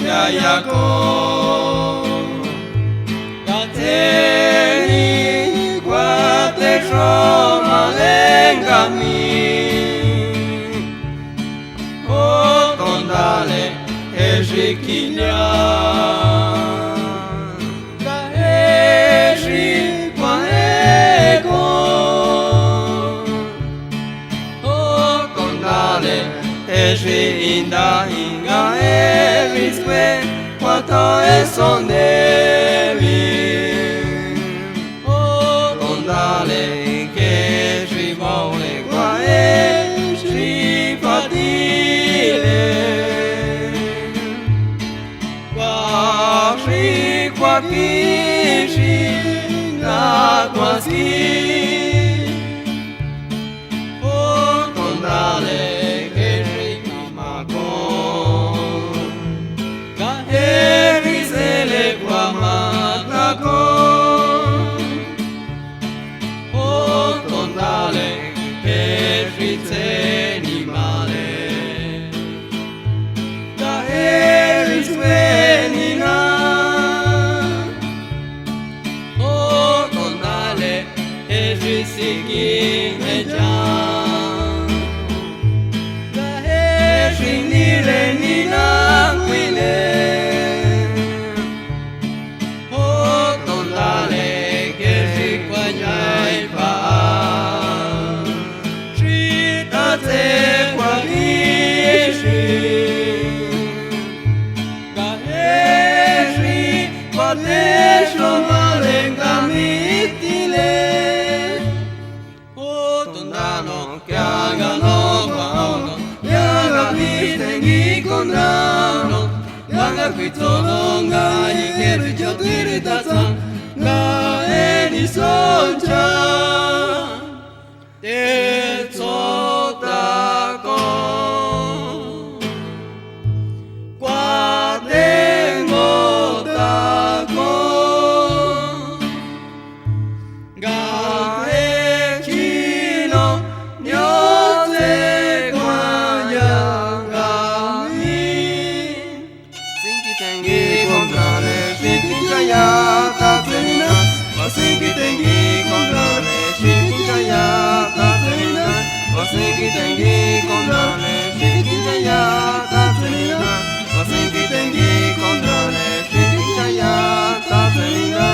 Yako Gateni Quate Shoma Lengami O Tondale Ejikinya Gaeshi Kwaego O Tondale Eji Inda Inga Erisque Quato Esondevi O Tondale Che Shivole Quae Shifatile Quashi Quakishi Naquasi O Tondale Kuitonga yikeru jotiri tata ga eni sonja Tetsotako Quatengo tako Ga echino nyote kwayangami Tengi contrare, Shinkinjaya, Tatsenina, Wasinki tengi contrare, Shinkinjaya, Tatsenina, Wasinki tengi contrare, Shinkinjaya, Tatsenina, Wasinki tengi contrare, Shinkinjaya, Tatsenina.